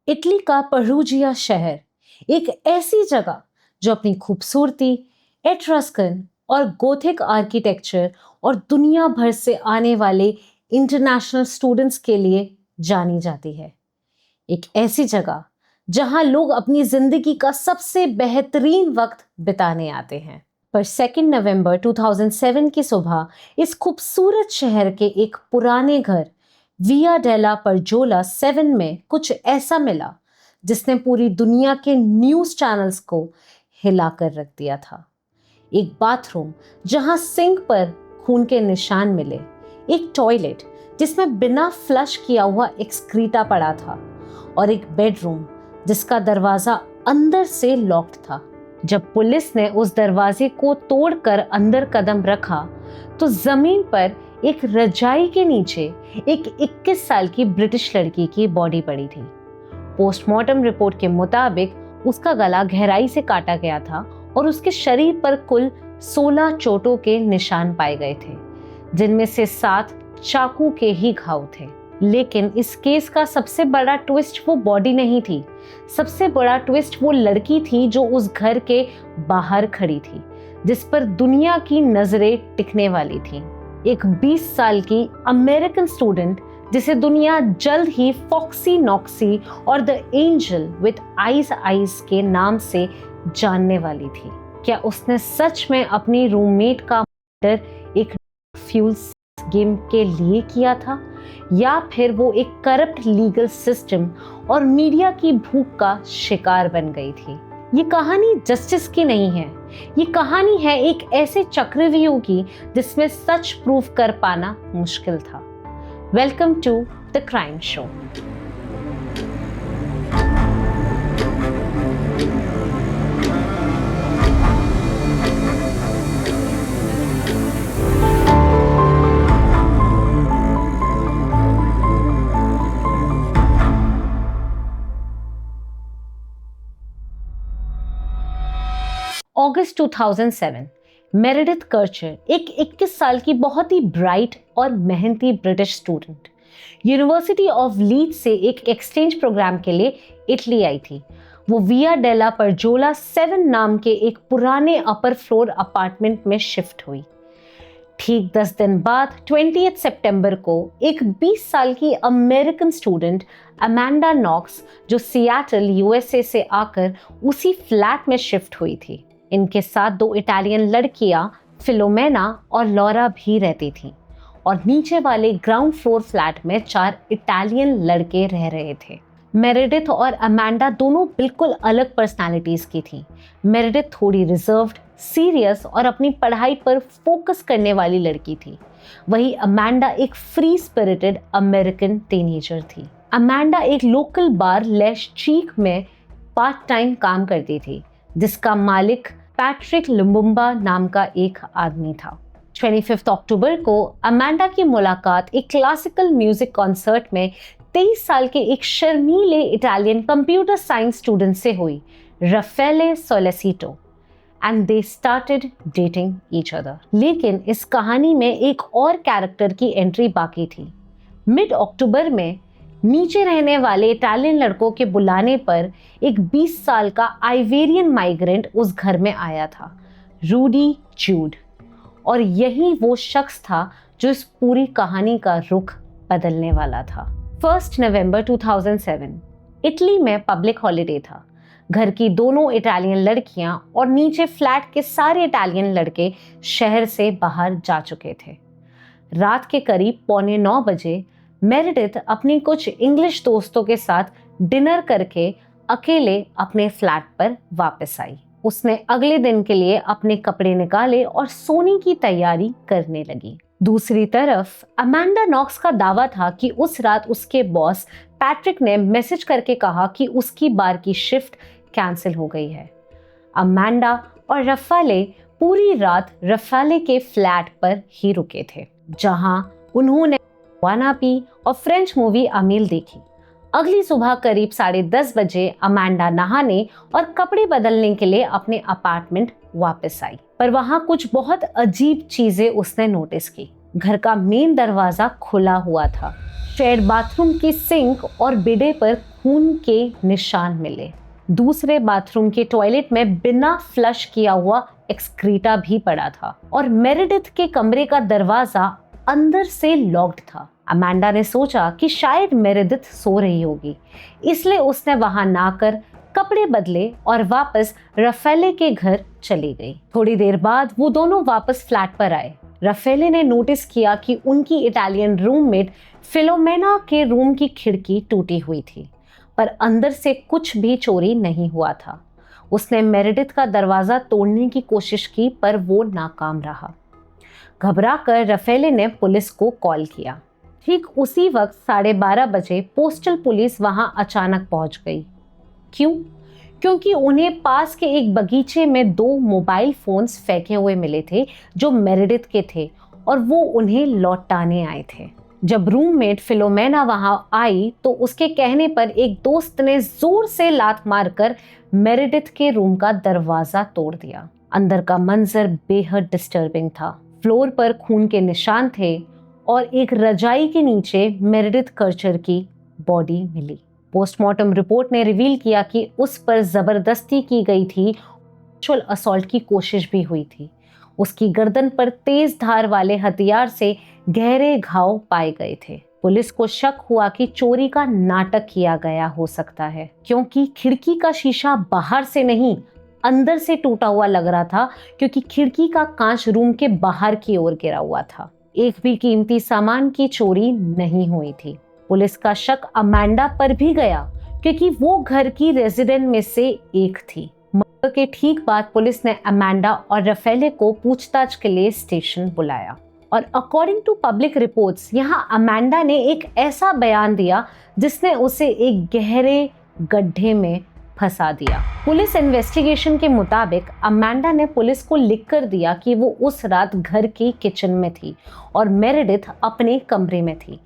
Italy का परूजिया शहर एक ऐसी जगह जो अपनी खूबसूरती, एट्रस्कन और गोथिक आर्किटेक्चर और दुनिया भर से आने वाले इंटरनेशनल स्टूडेंट्स के लिए जानी जाती है। एक ऐसी जगह जहां लोग अपनी जिंदगी का सबसे बेहतरीन वक्त बिताने आते हैं। पर 2 नवंबर 2007 की सुबह इस खूबसूरत शहर के एक पुराने घर विया डेला परजोला 7 में कुछ ऐसा मिला जिसने पूरी दुनिया के न्यूज़ चैनल्स को हिलाकर रख दिया था। एक बाथरूम जहां सिंक पर खून के निशान मिले, एक टॉयलेट जिसमें बिना फ्लश किया हुआ एक्सक्रीटा पड़ा था और एक बेडरूम जिसका दरवाजा अंदर से लॉक्ड था। जब पुलिस ने उस दरवाजे को तोड़कर अंदर कदम रखा तो जमीन पर एक रजाई के नीचे एक 21 साल की ब्रिटिश लड़की की बॉडी पड़ी थी। पोस्टमार्टम रिपोर्ट के मुताबिक उसका गला गहराई से काटा गया था और उसके शरीर पर कुल 16 चोटों के निशान पाए गए थे, जिनमें से 7 चाकू के ही घाव थे। लेकिन इस केस का सबसे बड़ा ट्विस्ट वो बॉडी नहीं थी, सबसे बड़ा ट्विस्ट वो लड़की थी जो उस घर के बाहर खड़ी थी, जिस पर दुनिया की नजरें टिकने वाली थी। एक 20 साल की अमेरिकन स्टूडेंट जिसे दुनिया जल्द ही फॉक्सी नॉक्सी और द एंजल विद आइज के नाम से जानने वाली थी। क्या उसने सच में अपनी रूममेट का मर्डर एक फ्यूल गेम के लिए किया था, या फिर वो एक करप्ट लीगल सिस्टम और मीडिया की भूख का शिकार बन गई थी? ये कहानी जस्टिस की नहीं है, ये कहानी है एक ऐसे चक्रव्यूह की जिसमें सच प्रूव कर पाना मुश्किल था। Welcome to the crime show. अगस्त 2007 मेरेडिथ कर्चर एक 21 साल की बहुत ही ब्राइट और मेहनती British student university of Leeds से एक एक्सचेंज प्रोग्राम के लिए इटली आई थी। वो विया डेला परजोला 7 नाम के एक पुराने अपर फ्लोर अपार्टमेंट में शिफ्ट हुई। ठीक 10 दिन बाद 28 सितंबर को एक 20 साल की अमेरिकन स्टूडेंट अमांडा नॉक्स, जो सियाटल यूएसए से आकर उसी फ्लैट में शिफ्ट हुई थी। इनके साथ 2 इटालियन लड़कियां फिलोमेना और लॉरा भी रहती थीं और नीचे वाले ग्राउंड फ्लोर फ्लैट में 4 इटालियन लड़के रह रहे थे। मेरेडिथ और अमांडा दोनों बिल्कुल अलग पर्सनालिटीज की थीं। मेरेडिथ थोड़ी रिजर्व्ड, सीरियस और अपनी पढ़ाई पर फोकस करने वाली लड़की थी। वही अमांडा एक फ्री स्पिरिटेड अमेरिकन टीनेजर थी। अमांडा एक लोकल बार लेश चीक में पार्ट टाइम काम करती थी, जिसका मालिक पैट्रिक लुम्बुम्बा नाम का एक आदमी था। 25 अक्टूबर को अमांडा की मुलाकात एक क्लासिकल म्यूजिक कॉन्सर्ट में 23 साल के एक शर्मीले इटालियन कंप्यूटर साइंस स्टूडेंट से हुई, Raffaele Sollecito, and they started dating each other. लेकिन इस कहानी में एक और कैरेक्टर की एंट्री बाकी थी। मिड अक्टूबर में नीचे रहने वाले इटालियन लड़कों के बुलाने पर एक 20 साल का आइवेरियन माइग्रेंट उस घर में आया था, रूडी जूड, और यही वो शख्स था जो इस पूरी कहानी का रुख बदलने वाला था। 1 नवंबर 2007 इटली में पब्लिक हॉलिडे था। घर की दोनों इटालियन लड़कियां और नीचे फ्लैट के सारे इटालियन लड़के शहर से बाहर जा चुके थे। रात के करीब 8:45 बजे मेरेडिथ अपनी कुछ इंग्लिश दोस्तों के साथ डिनर करके अकेले अपने फ्लैट पर वापस आई। उसने अगले दिन के लिए अपने कपड़े निकाले और सोने की तैयारी करने लगी। दूसरी तरफ अमांडा नॉक्स का दावा था कि उस रात उसके बॉस पैट्रिक ने मैसेज करके कहा कि उसकी बार की शिफ्ट कैंसिल हो गई है। अमांडा और रफाले पूरी रात रफाले के फ्लैट पर ही रुके थे, जहां उन्होंने वाना पी और फ्रेंच मूवी अमील देखी। अगली सुबह करीब 10:30 बजे अमांडा नहाने और कपड़े बदलने के लिए अपने अपार्टमेंट वापस आई, पर वहां कुछ बहुत अजीब चीजें उसने नोटिस की। घर का मेन दरवाजा खुला हुआ था। शेयर्ड बाथरूम की सिंक और बिडे पर खून के निशान मिले। दूसरे बाथरूम के टॉयलेट में बिना फ्लश किया हुआ एक्सक्रीटा भी पड़ा था और मेरेडिथ के कमरे का दरवाजा अंदर से लॉक्ड था। अमांडा ने सोचा कि शायद मेरेडिथ सो रही होगी, इसलिए उसने वहां ना आकर कपड़े बदले और वापस राफेले के घर चली गई। थोड़ी देर बाद वो दोनों वापस फ्लैट पर आए। राफेले ने नोटिस किया कि उनकी इटालियन रूममेट फिलोमेना के रूम की खिड़की टूटी हुई थी, पर अंदर से कुछ भी चोरी नहीं हुआ था। उसने मेरेडिथ का दरवाजा तोड़ने की कोशिश की, पर वो नाकाम रहा। घबराकर राफेले ने पुलिस को कॉल किया। ठीक उसी वक्त 12:30 बजे पोस्टल पुलिस वहां अचानक पहुंच गई। क्यों? क्योंकि उन्हें पास के एक बगीचे में 2 मोबाइल फोन्स फेंके हुए मिले थे जो मेरेडिथ के थे और वो उन्हें लौटाने आए थे। जब रूममेट फिलोमेना वहां आई तो उसके कहने पर एक दोस्त ने जोर से लात मारकर मेरेडिथ के रूम का दरवाजा तोड़ दिया। अंदर का मंजर बेहद डिस्टर्बिंग था। फ्लोर पर खून के निशान थे और एक रजाई के नीचे मेरेडिथ कर्चर की बॉडी मिली। पोस्टमार्टम रिपोर्ट ने रिवील किया कि उस पर जबरदस्ती की गई थी, सेक्सुअल असॉल्ट की कोशिश भी हुई थी। उसकी गर्दन पर तेज धार वाले हथियार से गहरे घाव पाए गए थे। पुलिस को शक हुआ कि चोरी का नाटक किया गया हो सकता है, क्योंकि खिड़की का शीशा बाहर से नहीं अंदर से टूटा हुआ लग रहा था, क्योंकि खिड़की का कांच रूम के बाहर की ओर गिरा हुआ था। एक भी कीमती सामान की चोरी नहीं हुई थी। पुलिस का शक अमांडा पर भी गया, क्योंकि वो घर की रेजिडेंट में से एक थी। मर्डर के ठीक बाद पुलिस ने अमांडा और राफेले को पूछताछ के लिए स्टेशन बुलाया और अकॉर्डिंग टू पब्लिक रिपोर्ट्स यहाँ अमांडा ने एक ऐसा बयान दिया जिसने उसे एक गहरे गड्ढे में फंसा दिया। पुलिस इन्वेस्टिगेशन के मुताबिक अमांडा ने पुलिस को लिखकर दिया कि वो उस रात घर की किचन में थी और मेरेडिथ अपने कमरे में थी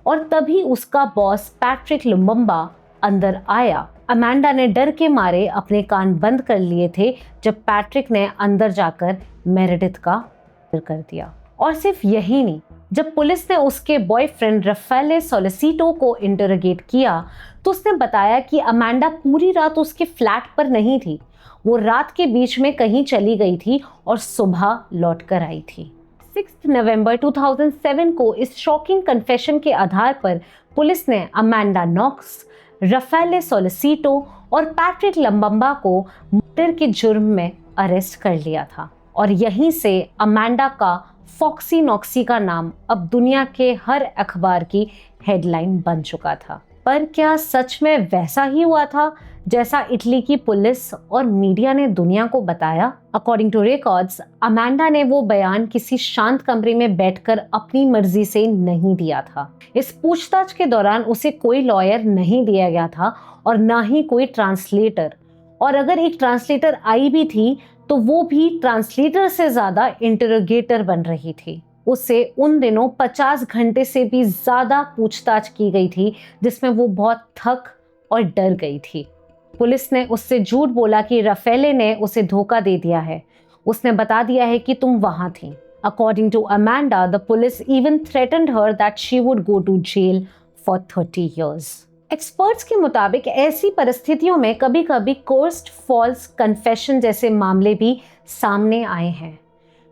और तभी उसका बॉस पैट्रिक लुम्बम्बा अंदर आया। अमांडा ने डर के मारे अपने कान बंद कर लिए थे जब पैट्रिक ने अंदर जाकर मेरेडिथ का मर्डर कर दिया। और सिर्फ यही नहीं, जब पुलिस ने उसके बॉयफ्रेंड राफेले सोलिसिटो को इंटरोगेट किया तो उसने बताया कि अमांडा पूरी रात उसके फ्लैट पर नहीं थी। वो रात के बीच में कहीं चली गई थी और सुबह लौट कर आई थी। 6 नवंबर 2007 को इस शॉकिंग कन्फेशन के आधार पर पुलिस ने अमांडा नॉक्स, राफेले सोलिसिटो और पैट्रिक लम्बम्बा को मर्डर के जुर्म में अरेस्ट कर लिया था और यहीं से अमांडा का फॉक्सी नॉक्सी का नाम अब दुनिया के हर अखबार की हेडलाइन बन चुका था। पर क्या सच में वैसा ही हुआ था जैसा इटली की पुलिस और मीडिया ने दुनिया को बताया? अकॉर्डिंग टू रिकॉर्ड्स, अमांडा ने वो बयान किसी शांत कमरे में बैठकर अपनी मर्जी से नहीं दिया था। इस पूछताछ के दौरान उसे कोई लॉयर नहीं दिया गया था और ना ही कोई ट्रांसलेटर, और अगर एक ट्रांसलेटर आई भी थी तो वो भी ट्रांसलेटर से ज्यादा इंटरोगेटर बन रही थी। उससे उन दिनों 50 घंटे से भी ज्यादा पूछताछ की गई थी, जिसमें वो बहुत थक और डर गई थी। पुलिस ने उससे झूठ बोला कि राफेले ने उसे धोखा दे दिया है। उसने बता दिया है कि तुम वहां थी। According to Amanda, the police even threatened her that she would go to jail for 30 years। Experts के मुताबिक ऐसी परिस्थितियों में कभी कभी कोर्स्ड फॉल्स कन्फेशन जैसे मामले भी सामने आए हैं।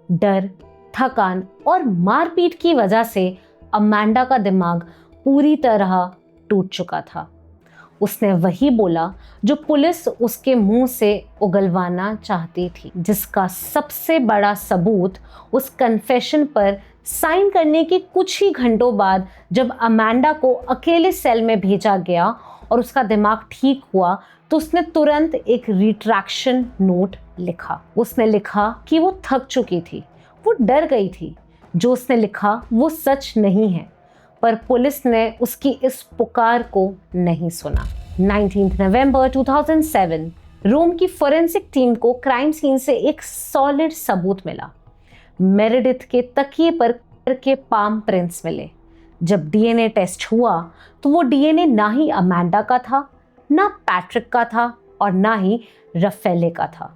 डर, थकान और मारपीट की वजह से अमांडा का दिमाग पूरी तरह टूट चुका था। उसने वही बोला जो पुलिस उसके मुंह से उगलवाना चाहती थी, जिसका सबसे बड़ा सबूत उस कन्फेशन पर साइन करने के कुछ ही घंटों बाद जब अमांडा को अकेले सेल में भेजा गया और उसका दिमाग ठीक हुआ तो उसने तुरंत एक रिट्रैक्शन नोट लिखा। उसने लिखा कि वो थक चुकी थी, वो डर गई थी। जो उसने लिखा वो सच नहीं है, पर पुलिस ने उसकी इस पुकार को नहीं सुना। 19 नवंबर 2007 रोम की फोरेंसिक टीम को क्राइम सीन से एक सॉलिड सबूत मिला। मेरेडिथ के तकिए पर के पाम प्रिंट्स मिले। जब डीएनए टेस्ट हुआ तो वो डीएनए ना ही अमांडा का था, ना पैट्रिक का था और ना ही राफेले का था,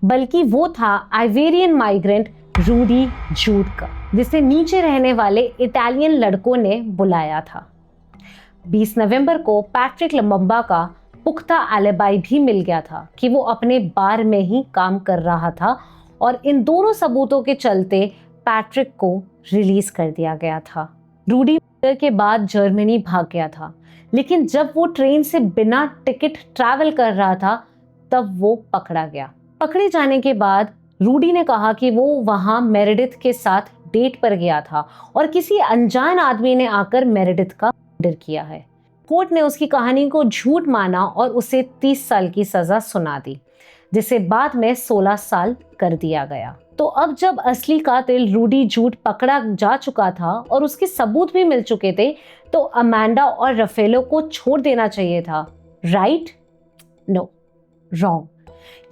बल्कि वो था आइवेरियन माइग्रेंट रूडी जूड का, जिसे नीचे रहने वाले इटालियन लड़कों ने बुलाया था। 20 नवंबर को पैट्रिक लम्बम्बा का पुख्ता एलिबाई भी मिल गया था कि वो अपने बार में ही काम कर रहा था और इन दोनों सबूतों के चलते पैट्रिक को रिलीज कर दिया गया था। रूडी के बाद जर्मनी भाग गया था, लेकिन जब वो ट्रेन से बिना टिकट ट्रैवल कर रहा था तब वो पकड़ा गया। पकड़े जाने के बाद रूडी ने कहा कि वो वहां मेरेडिथ के साथ डेट पर गया था और किसी अनजान आदमी ने आकर मेरेडिथ का मर्डर किया है। कोर्ट ने उसकी कहानी को झूठ माना और उसे 30 साल की सजा सुना दी, जिसे बाद में 16 साल कर दिया गया। तो अब जब असली कातिल रूडी जूड पकड़ा जा चुका था और उसके सबूत भी मिल चुके थे, तो अमांडा और रफेलो को छोड़ देना चाहिए था, राइट? No, wrong.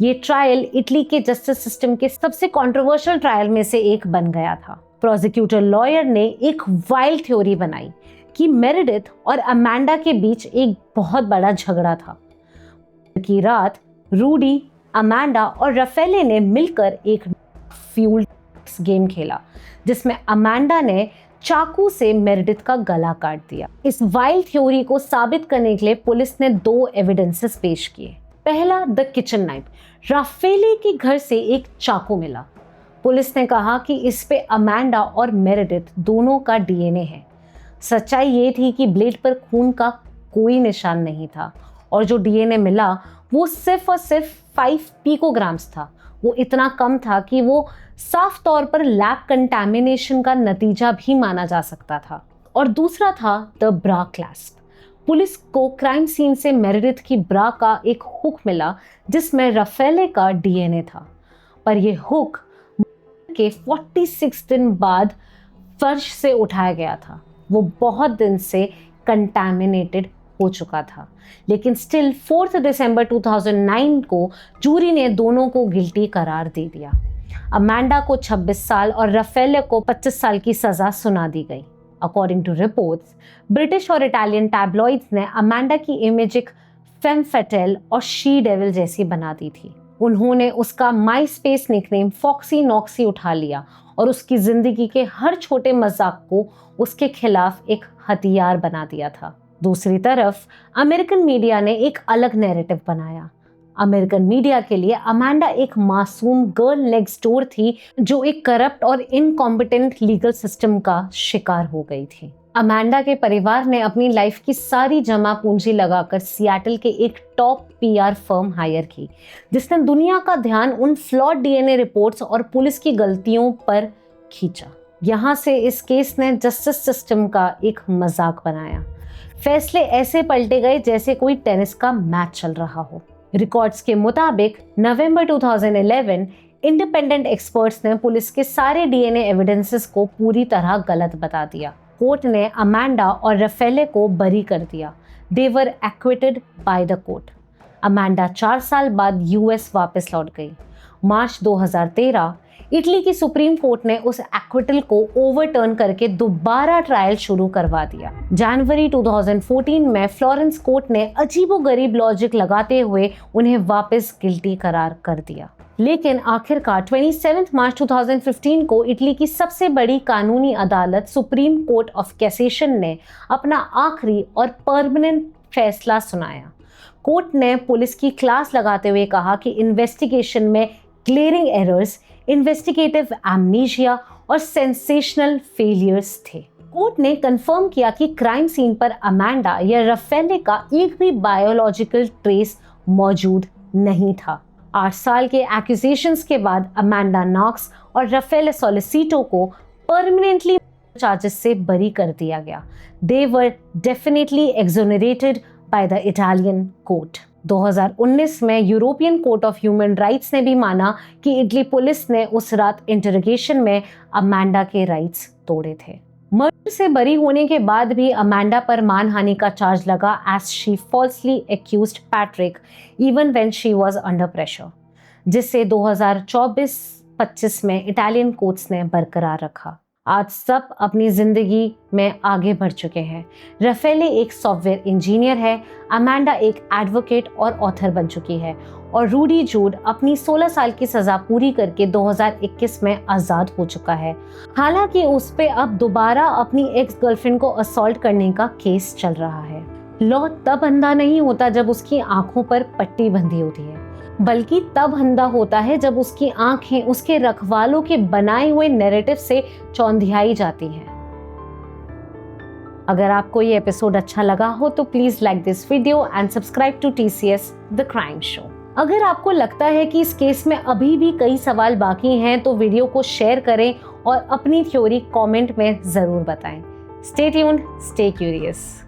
ये ट्रायल इटली के जस्टिस सिस्टम के सबसे कंट्रोवर्शियल ट्रायल में से एक बन गया था। प्रोसिक्यूटर लॉयर ने एक वाइल्ड थ्योरी बनाई कि मेरेडिथ और अमांडा के बीच एक बहुत बड़ा झगड़ा था। की रात रूडी, अमांडा और रफेले ने मिलकर एक फ्यूल गेम खेला, जिसमें अमांडा ने चाकू से मेरेडिथ का गला काट दिया। इस वाइल्ड थ्योरी को साबित करने के लिए पुलिस ने 2 एविडेंसेस पेश किए। पहला, द किचन नाइफ। राफेले के घर से एक चाकू मिला। पुलिस ने कहा कि इस पे अमांडा और मेरेडिथ दोनों का डीएनए है। सच्चाई ये थी कि ब्लेड पर खून का कोई निशान नहीं था और जो डीएनए मिला वो सिर्फ और सिर्फ 5 पिकोग्राम्स था। वो इतना कम था कि वो साफ तौर पर लैब कंटामिनेशन का नतीजा भी माना जा सकता था। और दूसरा था द ब्रा क्लैस्प। पुलिस को क्राइम सीन से मेरेडिथ की ब्रा का एक हुक मिला जिसमें रफेले का डीएनए था, पर यह हुक के 46 दिन बाद फर्श से उठाया गया था। वो बहुत दिन से कंटामिनेटेड हो चुका था, लेकिन स्टिल 4 दिसंबर 2009 को जूरी ने दोनों को गिल्टी करार दे दिया। अमांडा को 26 साल और रफेले को 25 साल की सजा सुना दी गई। अकॉर्डिंग टू रिपोर्ट्स, ब्रिटिश और इटालियन टैबलॉइड्स ने अमांडा की इमेज एक फेम फैटेल और शी डेविल जैसी बना दी थी। उन्होंने उसका MySpace nickname Foxy Knoxy उठा लिया और उसकी जिंदगी के हर छोटे मजाक को उसके खिलाफ एक हथियार बना दिया था। दूसरी तरफ अमेरिकन मीडिया ने एक अलग नैरेटिव बनाया। अमेरिकन मीडिया के लिए अमांडा एक मासूम गर्ल नेक्स्ट डोर थी जो एक करप्ट और इनकॉम्पिटेंट लीगल सिस्टम का शिकार हो गई थी। अमांडा के परिवार ने अपनी लाइफ की सारी जमा पूंजी लगाकर सियाटल के एक टॉप पीआर फर्म हायर की, जिसने दुनिया का ध्यान उन फ्लॉड डीएनए रिपोर्ट्स और पुलिस की गलतियों पर खींचा। यहाँ से इस केस ने जस्टिस सिस्टम का एक मजाक बनाया। फैसले ऐसे पलटे गए जैसे कोई टेनिस का मैच चल रहा हो। रिकॉर्ड्स के मुताबिक नवंबर 2011 इंडिपेंडेंट एक्सपर्ट्स ने पुलिस के सारे डीएनए एविडेंसेस को पूरी तरह गलत बता दिया। कोर्ट ने अमांडा और रफेले को बरी कर दिया। They were acquitted by the court. Amanda 4 साल बाद यूएस वापस लौट गई। मार्च 2013 इटली की सुप्रीम कोर्ट ने उस एक्विटल को ओवरटर्न करके दोबारा ट्रायल शुरू करवा दिया। जनवरी 2014 में फ्लोरेंस कोर्ट ने अजीबोगरीब लॉजिक लगाते हुए उन्हें वापस गिल्टी करार कर दिया। लेकिन आखिरकार 27 मार्च 2015 को इटली की सबसे बड़ी कानूनी अदालत सुप्रीम कोर्ट ऑफ कैसेशन ने अपना आखिरी और परमानेंट फैसला सुनाया। कोर्ट ने पुलिस की क्लास लगाते हुए कहा कि इन्वेस्टिगेशन में ग्लेरिंग एरर्स, इन्वेस्टिगेटिव एमनीशिया और सेंसेशनल फेलियर्स थे। कोर्ट ने कंफर्म किया कि क्राइम सीन पर अमांडा या रफेले का एक भी बायोलॉजिकल ट्रेस मौजूद नहीं था। 8 साल के एक्यूजेशंस के बाद अमांडा नॉक्स और रफेले सोलिसिटो को परमानेंटली चार्जेस से बरी कर दिया गया। They were definitely exonerated by the Italian court. 2019 में European court of human rights ने भी माना कि इटली पुलिस ने उस रात इंटरोगेशन में अमांडा के राइट्स तोड़े थे। मर्डर से बरी होने के बाद भी अमांडा पर मानहानि का चार्ज लगा as she falsely accused Patrick even when she was under pressure, जिसे 2024-25 में इटालियन कोर्ट्स ने बरकरार रखा। आज सब अपनी जिंदगी में आगे बढ़ चुके हैं। रफेले एक सॉफ्टवेयर इंजीनियर है, अमांडा एक एडवोकेट और ऑथर बन चुकी है और रूडी जूड अपनी 16 साल की सजा पूरी करके 2021 में आजाद हो चुका है। हालांकि उस पे अब दोबारा अपनी एक्स गर्लफ्रेंड को असॉल्ट करने का केस चल रहा है। लॉ तब अंधा नहीं होता जब उसकी आंखों पर पट्टी बंधी होती है, बल्कि तब अंधा होता है जब उसकी आंखें उसके रखवालों के बनाए हुए नैरेटिव से चौंधियाई जाती हैं। अगर आपको ये एपिसोड अच्छा लगा हो तो please like this video and subscribe to TCS the crime show. अगर आपको लगता है कि इस केस में अभी भी कई सवाल बाकी हैं तो वीडियो को शेयर करें और अपनी थ्योरी कमेंट में जरूर बताएं। Stay tuned, stay curious.